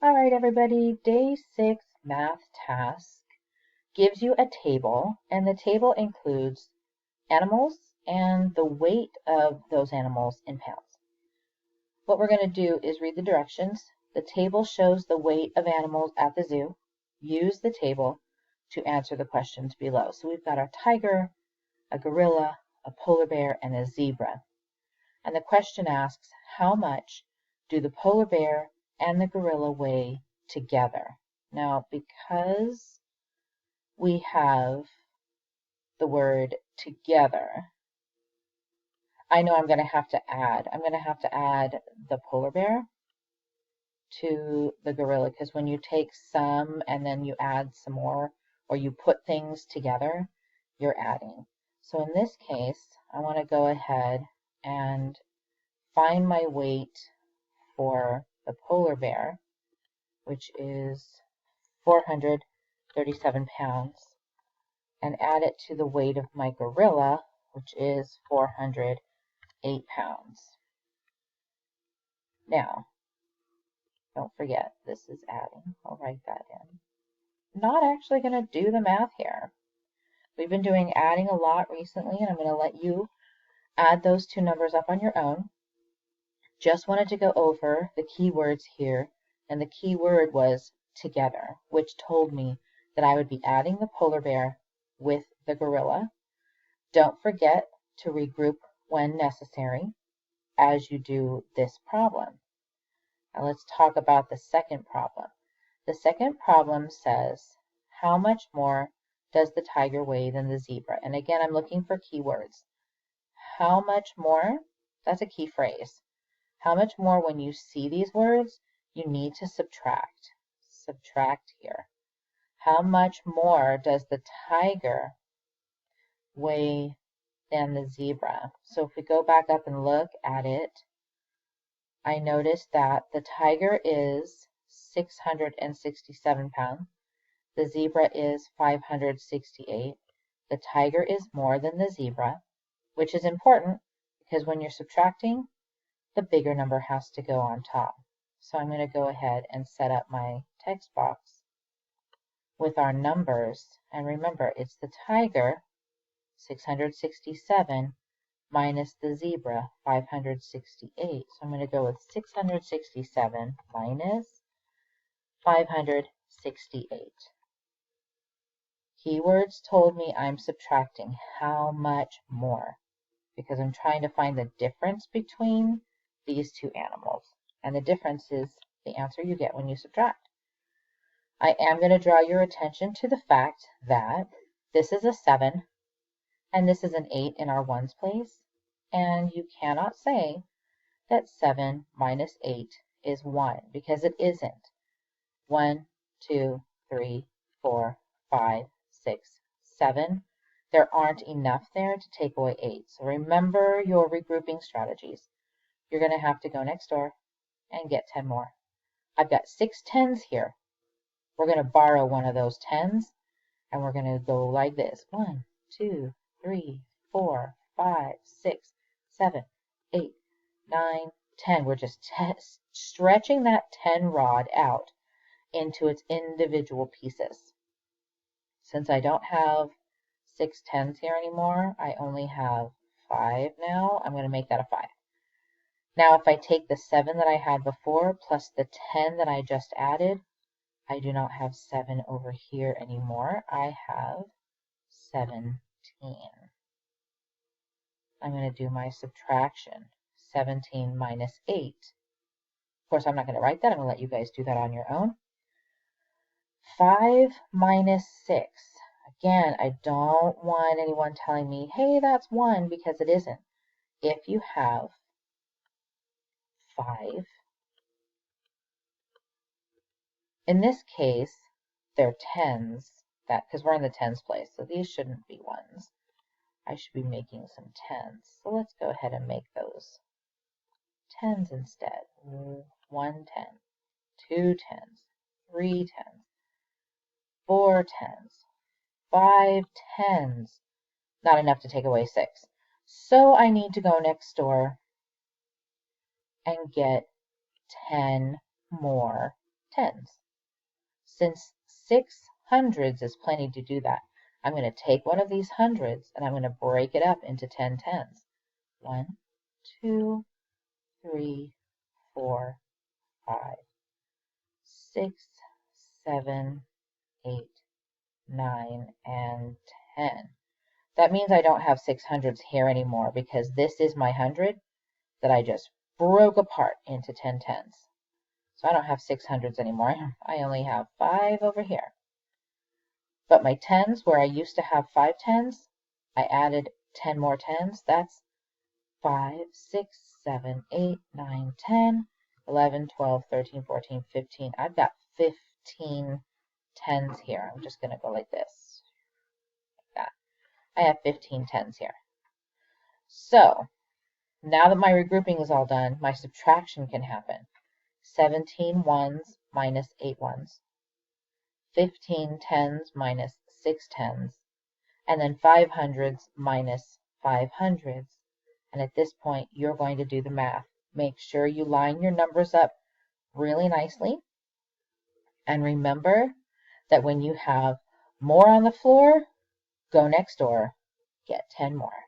All right, everybody, day 6 math task gives you a table, and the table includes animals and the weight of those animals in pounds. What we're going to do is read the directions. The table shows the weight of animals at the zoo. Use the table to answer the questions below. So we've got a tiger, a gorilla, a polar bear, and a zebra. And the question asks, how much do the polar bear and the gorilla weigh together? Now, because we have the word together, I know I'm going to have to add. I'm going to have to add the polar bear to the gorilla, because when you take some and then you add some more, or you put things together, you're adding. So in this case, I want to go ahead and find my weight for the polar bear, which is 437 pounds, and add it to the weight of my gorilla, which is 408 pounds. Now, don't forget, this is adding. I'll write that in. Not actually going to do the math here. We've been doing adding a lot recently, and I'm going to let you add those two numbers up on your own. Just wanted to go over the key words here, and the key word was together, which told me that I would be adding the polar bear with the gorilla. Don't forget to regroup when necessary as you do this problem. Now let's talk about the second problem. The second problem says, how much more does the tiger weigh than the zebra? And again, I'm looking for keywords. How much more? That's a key phrase. How much more, when you see these words, you need to subtract. Subtract here. How much more does the tiger weigh than the zebra? So if we go back up and look at it, I noticed that the tiger is 667 pounds. The zebra is 568. The tiger is more than the zebra, which is important because when you're subtracting, the bigger number has to go on top. So I'm going to go ahead and set up my text box with our numbers. And remember, it's the tiger, 667, minus the zebra, 568. So I'm going to go with 667 minus 568. Keywords told me I'm subtracting. How much more? Because I'm trying to find the difference between these two animals. And the difference is the answer you get when you subtract. I am going to draw your attention to the fact that this is a 7 and this is an 8 in our ones place. And you cannot say that 7 minus 8 is 1, because it isn't. 1, 2, 3, 4, 5, 6, 7. There aren't enough there to take away 8. So remember your regrouping strategies. You're going to have to go next door and get 10 more. I've got 6 10s here. We're going to borrow one of those 10s, and we're going to go like this. 1, 2, 3, 4, 5, 6, 7, 8, 9, 10. We're just stretching that 10 rod out into its individual pieces. Since I don't have 6 10s here anymore, I only have 5 now. I'm going to make that a 5. Now, if I take the 7 that I had before plus the 10 that I just added, I do not have 7 over here anymore. I have 17. I'm going to do my subtraction. 17 minus 8. Of course, I'm not going to write that. I'm going to let you guys do that on your own. 5 minus 6. Again, I don't want anyone telling me, hey, that's 1, because it isn't. If you have 5, in this case, they're 10s, because we're in the 10s place, so these shouldn't be 1s. I should be making some 10s. So let's go ahead and make those 10s instead. 1 10, 2 10s, 3 10s, 4 10s, 5 10s. Not enough to take away 6. So I need to go next door and get 10 more tens. Since 6 hundreds is plenty to do that, I'm going to take one of these hundreds and I'm going to break it up into 10 tens. 1, 2, 3, 4, 5, 6, 7, 8, 9, and 10. That means I don't have 600s here anymore because this is my 100 that I just broke apart into 10 tens. So I don't have 600s anymore. I only have 5 over here. But my tens, where I used to have 5 tens, I added 10 more tens. That's 5, 6, 7, 8, 9, 10, 11, 12, 13, 14, 15. I've got 15 tens here. I'm just going to go like this. Like that. I have 15 tens here. So now that my regrouping is all done, my subtraction can happen. 17 ones minus 8 ones. 15 tens minus 6 tens. And then 5 hundreds minus 5 hundreds. And at this point, you're going to do the math. Make sure you line your numbers up really nicely. And remember that when you have more on the floor, go next door, get 10 more.